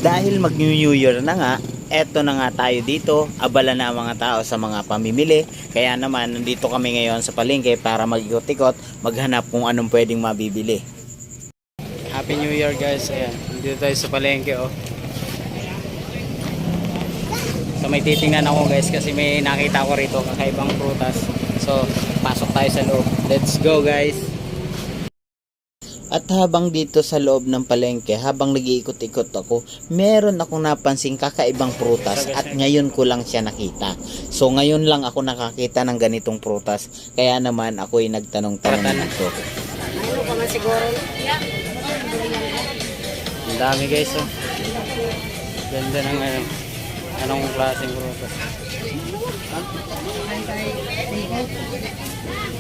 Dahil mag-New Year na nga, eto na nga tayo dito, abala na ang mga tao sa mga pamimili. Kaya naman, nandito kami ngayon sa palengke para mag-ikot-ikot, maghanap kung anong pwedeng mabibili. Happy New Year guys. Ayan, dito tayo sa palengke oh. So may titingnan ako guys kasi may nakita ko rito kakaibang prutas. So pasok tayo sa loob. Let's go guys. At habang dito sa loob ng palengke, habang nag-iikot-ikot ako, meron akong napansing kakaibang prutas at ngayon ko lang siya nakita. So ngayon lang ako nakakita ng ganitong prutas. Kaya naman ako'y nagtanong-tanong dito. Ano pa man siguro? Ang dami guys oh. Ganda ng anong klaseng prutas.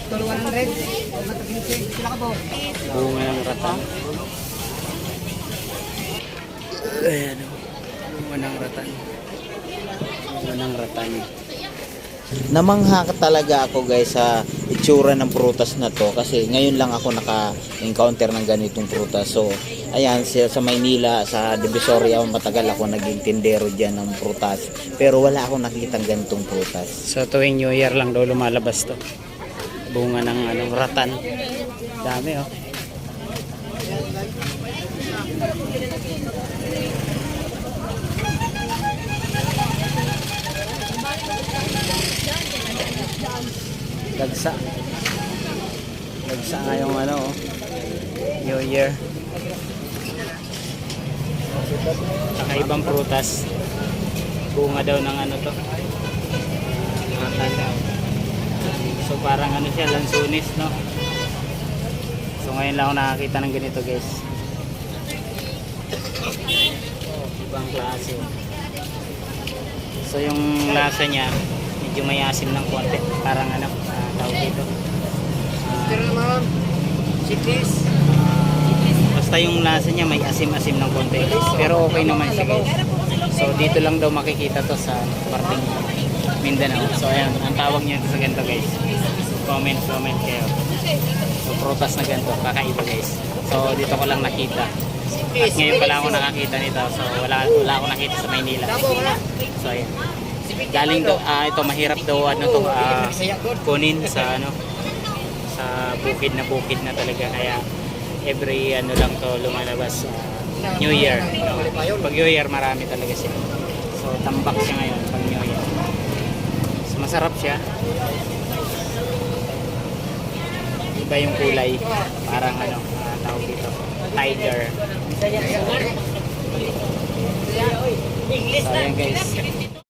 Tulungan ng red. Sila ka po. Bunga ng ratan. Ayan oh. Bunga ng ratan. Bunga ng ratan. Namangha talaga ako guys sa itsura ng prutas na to kasi ngayon lang ako naka-encounter ng ganitong prutas. So ayan, sa Maynila, sa Divisoria, matagal ako naging tindero dyan ng prutas, pero wala akong nakitang ganitong prutas. So tuwing New Year lang daw lumalabas to. Bunga ng ratan. Dami oh. Dagsa. Dagsa nga yung oh. New Year. Kakaibang prutas. Bunga daw ng to. So parang siya, lansunis no. So ngayon lang ako nakakita ng ganito guys. Ibang klase. So yung lasa niya medyo may asim ng konti. Parang tawag dito. Pero naman, chipis. Basta yung lasa niya may asim-asim ng konti. Pero okay naman siya guys. So dito lang daw makikita to sa parting Mindanao. So ayan, ang tawag niya sa ganito guys. Comment kayo. So prutas na ganito, kakaiba guys. So dito ko lang nakita. At ngayon pala ako nakakita nito. So wala ako nakita sa Maynila. So ayan. Galing daw, ito mahirap daw kunin sa sa bukid na talaga, kaya every lang to lumalabas New Year. Pag New Year marami talaga siya. So tambak siya ngayon pag New Year. So masarap siya. Iba yung kulay, parang tawag dito, tiger. So ayan guys.